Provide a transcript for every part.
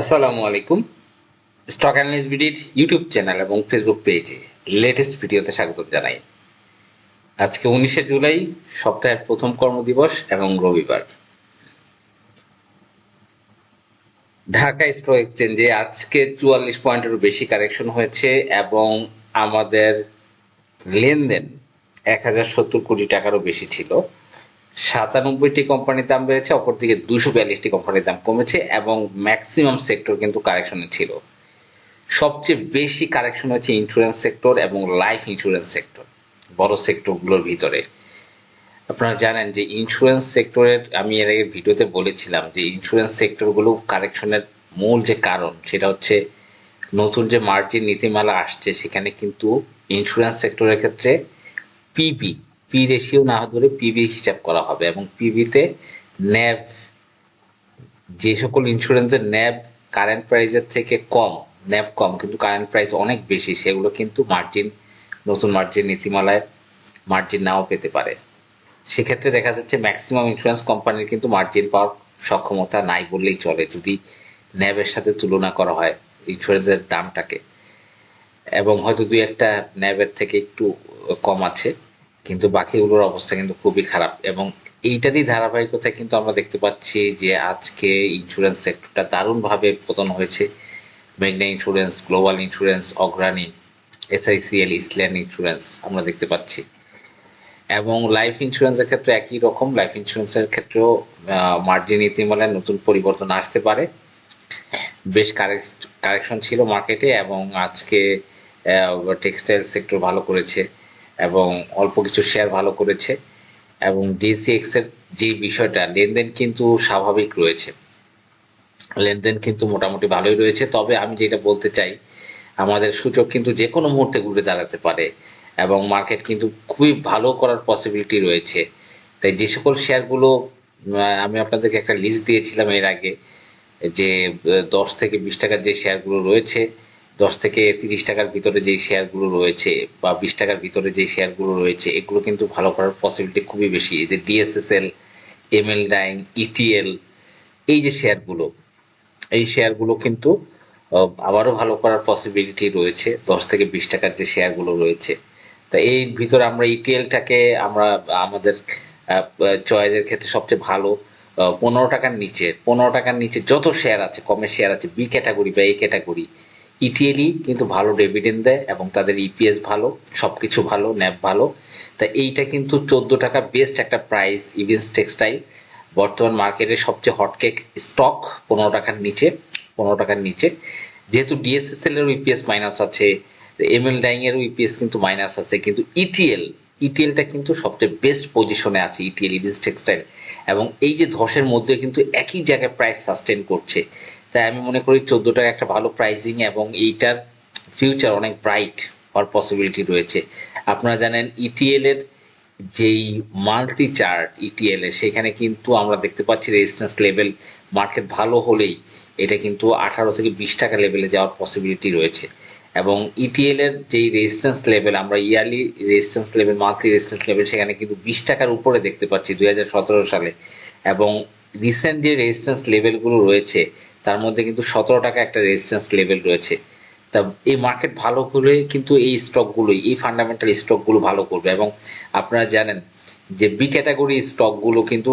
আসসালামু আলাইকুম। Stock analyst বিডির YouTube channel এবং ফেসবুক পেজে লেটেস্ট ভিডিওতে স্বাগত জানাই। আজকে 19শে জুলাই, সপ্তাহের প্রথম কর্মদিবস এবং রবিবার। ঢাকা স্টক এক্সচেঞ্জে আজকে 44 পয়েন্টেরও বেশি কারেকশন হয়েছে এবং আমাদের লেনদেন 1070 কোটি টাকারও বেশি ছিল। 97টি কোম্পানির দাম বেড়েছে, অপরদিকে 242টি কোম্পানির দাম কমেছে এবং ম্যাক্সিমাম সেক্টর কিন্তু কারেকশনে ছিল। সবচেয়ে বেশি কারেকশন হচ্ছে ইন্স্যুরেন্স সেক্টর এবং লাইফ ইন্স্যুরেন্স সেক্টর, বড় সেক্টরগুলোর ভিতরে। আপনারা জানেন যে ইন্স্যুরেন্স সেক্টরের, আমি এর আগে ভিডিওতে বলেছিলাম যে ইন্স্যুরেন্স সেক্টরগুলো কারেকশনের মূল যে কারণ সেটা হচ্ছে নতুন যে মার্জিন নীতিমালা আসছে, সেখানে কিন্তু ইন্স্যুরেন্স সেক্টরের ক্ষেত্রে পিবি পি রেশিও না ধরে পিবি হিসাব করা হবে এবং পিবিতে ন্যাব, যে সকল ইন্স্যুরেন্সের ন্যাব কারেন্ট প্রাইসের থেকে কম, ন্যাব কম কিন্তু কারেন্ট প্রাইস অনেক বেশি, সেগুলো কিন্তু মার্জিন, নতুন মার্জিন নীতিমালায় মার্জিন নাও পেতে পারে। সেক্ষেত্রে দেখা যাচ্ছে ম্যাক্সিমাম ইন্স্যুরেন্স কোম্পানির কিন্তু মার্জিন পাওয়ার সক্ষমতা নাই বললেই চলে, যদি ন্যাবের সাথে তুলনা করা হয় ইন্স্যুরেন্সের দামটাকে। এবং হয়তো দুই একটা ন্যাবের থেকে একটু কম আছে, কিন্তু বাকিগুলোর অবস্থা কিন্তু খুবই খারাপ। এবং এইটারই ধারাবাহিকতায় কিন্তু আমরা দেখতে পাচ্ছি যে আজকে ইন্স্যুরেন্স সেক্টরটা দারুণভাবে পতন হয়েছে। মেঘনা ইন্স্যুরেন্স, গ্লোবাল ইন্স্যুরেন্স, অগ্রণী, এসআইসিএল, ইসল্যান্ড ইন্স্যুরেন্স আমরা দেখতে পাচ্ছি। এবং লাইফ ইন্স্যুরেন্সের ক্ষেত্রে একই রকম, লাইফ ইন্স্যুরেন্সের ক্ষেত্রেও মার্জিন নীতিমালায় নতুন পরিবর্তন আসতে পারে। বেশ কারেকশন ছিল মার্কেটে এবং আজকে টেক্সটাইল সেক্টর ভালো করেছে এবং অল্প কিছু শেয়ার ভালো করেছে। এবং ডিসিএক্স এর যে বিষয়টা, লেনদেন কিন্তু স্বাভাবিক রয়েছে, লেনদেন কিন্তু মোটামুটি ভালোই রয়েছে। তবে আমি যেটা বলতে চাই, আমাদের সূচক কিন্তু যে কোনো মুহূর্তে ঘুরে দাঁড়াতে পারে এবং মার্কেট কিন্তু খুবই ভালো করার পসিবিলিটি রয়েছে। তাই যে সকল শেয়ারগুলো, আমি আপনাদেরকে একটা লিস্ট দিয়েছিলাম এর আগে, যে 10 থেকে 20 টাকার যে শেয়ারগুলো রয়েছে, 10 থেকে 30 টাকার ভিতরে যে শেয়ারগুলো রয়েছে বা 20 টাকার ভিতরে যে শেয়ারগুলো রয়েছে, এগুলো কিন্তু ভালো করার পসিবিলিটি খুবই বেশি। এই যে ডিএসএসএল, এমএল ডাইং, ইটিএল, এই যে শেয়ারগুলো, এই শেয়ারগুলো কিন্তু আবারও ভালো করার পসিবিলিটি রয়েছে 10 থেকে 20 টাকার যে শেয়ারগুলো রয়েছে। তা এই ভিতরে আমরা ইটিএলটাকে আমরা আমাদের চয়েসের ক্ষেত্রে সবচেয়ে ভালো, 15 টাকার নিচে যত শেয়ার আছে, কমের শেয়ার আছে, বি ক্যাটাগরি বা এ ক্যাটাগরি, ইটিএলই কিন্তু ভালো ডিভিডেন্ড দেয় এবং তাদের ইপিএস ভালো, সবকিছু ভালো, ন্যাব ভালো। তা এইটা কিন্তু 14 টাকা বেস্ট একটা প্রাইস। ইভিন্স টেক্সটাইল বর্তমান মার্কেটে সবচেয়ে হটকেক স্টক, 15 টাকার নিচে, 15 টাকার নিচে। যেহেতু ডিএসএসএল এর ইপিএস মাইনাস আছে, এমএল ডাইং এর ইপিএস কিন্তু মাইনাস আছে, কিন্তু ইটিএলটা কিন্তু সবচেয়ে বেস্ট পজিশনে আছে, ইটিএল, ইভিন্স টেক্সটাইল। এবং এই যে ধসের মধ্যে কিন্তু একই জায়গায় প্রাইস সাস্টেন করছে। তাই আমি মনে করি 14 টাকা একটা ভালো প্রাইসিং এবং এইটার ফিউচার অনেক ব্রাইট হওয়ার পসিবিলিটি রয়েছে। আপনারা জানেন ইটিএল এর যেই মাল্টি চার্ট ইটিএল এর, সেখানে কিন্তু আমরা দেখতে পাচ্ছি রেজিস্ট্যান্স লেভেল, মার্কেট ভালো হলেই এটা কিন্তু 18 থেকে 20 টাকা লেভেলে যাওয়ার পসিবিলিটি রয়েছে। এবং ইটিএল এর যেই রেজিস্ট্যান্স লেভেল, আমরা yearly resistance level, monthly resistance level, সেখানে কিন্তু 20 টাকার উপরে দেখতে পাচ্ছি 2017 সালে। এবং রিসেন্ট যে রেজিস্ট্যান্স লেভেলগুলো রয়েছে, তার মধ্যে কিন্তু 17 টাকা একটা রেজিস্ট্যান্স লেভেল রয়েছে। তা এই মার্কেট ভালো হলে কিন্তু এই স্টকগুলোই, এই ফান্ডামেন্টাল স্টকগুলো ভালো করবে। এবং আপনারা জানেন যে বি ক্যাটাগরি স্টকগুলো কিন্তু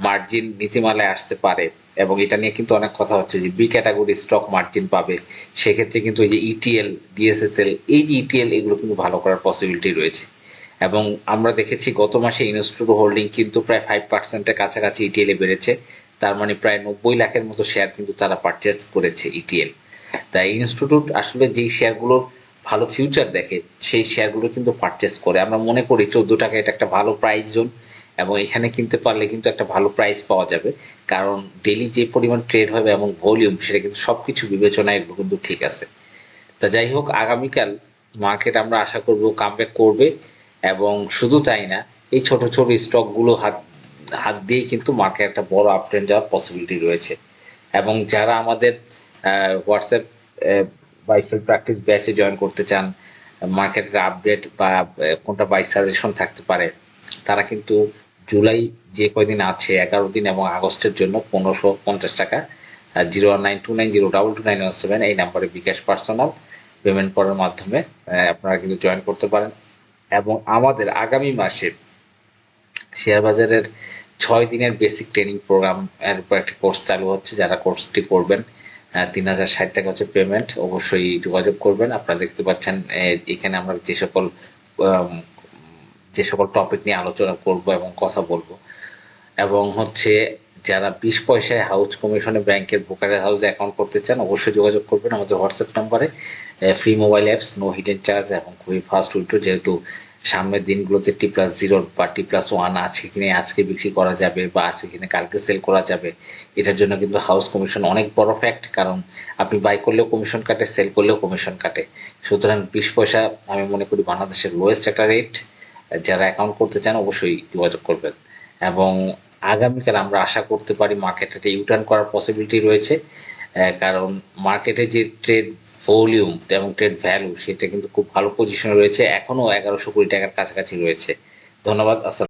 মার্জিন নীতিমালায় আসতে পারে এবং এটা নিয়ে কিন্তু অনেক কথা হচ্ছে যে বি ক্যাটাগরি স্টক মার্জিন পাবে। সেক্ষেত্রে কিন্তু এই যে ইটিএল, ডিএসএসএল, এই যে ইটিএল, এগুলো কিন্তু ভালো করার পসিবিলিটি রয়েছে। এবং আমরা দেখেছি গত মাসে ইনস্টিটিউট হোল্ডিং কিন্তু প্রায় 5%-এর কাছাকাছি ইটিএল এ বেড়েছে। তার মানে প্রায় 90 লাখের মতো শেয়ার কিন্তু তারা পারচেজ করেছে ইটিএল। তাই ইনস্টিটিউট আসলে যেই শেয়ারগুলোর ভালো ফিউচার দেখে, সেই শেয়ারগুলো কিন্তু পারচেস করে। আমরা মনে করি 14 টাকা এটা একটা ভালো প্রাইস জোন এবং এখানে কিনতে পারলে কিন্তু একটা ভালো প্রাইস পাওয়া যাবে, কারণ ডেলি যে পরিমাণ ট্রেড হবে এবং ভলিউম, সেটা কিন্তু সবকিছু বিবেচনায় এগুলো কিন্তু ঠিক আছে। তা যাই হোক, আগামীকাল মার্কেট আমরা আশা করব কামব্যাক করবে। এবং শুধু তাই না, এই ছোট ছোট স্টকগুলো হাত হাত দিয়েই কিন্তু মার্কেট একটা বড় আপ ট্রেন্ড যাওয়ার পসিবিলিটি রয়েছে। এবং যারা আমাদের হোয়াটসঅ্যাপ বাইসেল প্র্যাকটিস ব্যাচে জয়েন করতে চান, মার্কেটের আপডেট বা কোনটা বাই সাজেশন থাকতে পারে, তারা কিন্তু জুলাই যে কয়দিন আছে, 11 দিন, এবং আগস্টের জন্য 1550 টাকা 0192902291 এই নাম্বারে বিকাশ পার্সোনাল পেমেন্ট করার মাধ্যমে আপনারা কিন্তু জয়েন করতে পারেন। এবং আমাদের আগামী মাসে শেয়ার বাজারের 6 দিনের বেসিক ট্রেনিং প্রোগ্রাম এর উপর একটা কোর্স চালু হচ্ছে। যারা কোর্সটি করবেন 3060 টাকা হচ্ছে পেমেন্ট, অবশ্যই যোগাযোগ করবেন। আপনারা দেখতে পাচ্ছেন এখানে আমরা যে সকল টপিক নিয়ে আলোচনা করব এবং কথা বলবো, এবং হচ্ছে যারা 20 পয়সায় হাউস কমিশনে ব্যাংকের ব্রোকারেজ হাউসে অ্যাকাউন্ট করতে চান অবশ্যই যোগাযোগ করবেন আমাদের হোয়াটসঅ্যাপ নাম্বারে। Free mobile apps, no hidden charge এবং খুবই ফাস্ট উইথড্র। যেহেতু সামনের দিনগুলোতে T+0 বা T+1 আজকে কিনে আজকে বিক্রি করা যাবে বা আজকে কিনে কালকে সেল করা যাবে, এটার জন্য কিন্তু হাউস কমিশন অনেক বড় ফ্যাক্ট। কারণ আপনি বাই করলেও কমিশন কাটে, সেল করলেও কমিশন কাটে। সুতরাং 20 পয়সা আমি মনে করি বাংলাদেশের লোয়েস্ট একটা রেট। যারা অ্যাকাউন্ট করতে চান অবশ্যই যোগাযোগ করবেন। এবং আগামীকাল আমরা আশা করতে পারি মার্কেটে ইউটার্ন করার পসিবিলিটি রয়েছে, কারণ মার্কেটে যে ট্রেড ভলিউম এবং ট্রেড ভ্যালু সেটা কিন্তু খুব ভালো পজিশনে রয়েছে, এখনো 1100 কোটি টাকার কাছাকাছি রয়েছে। ধন্যবাদ। আসসালাম।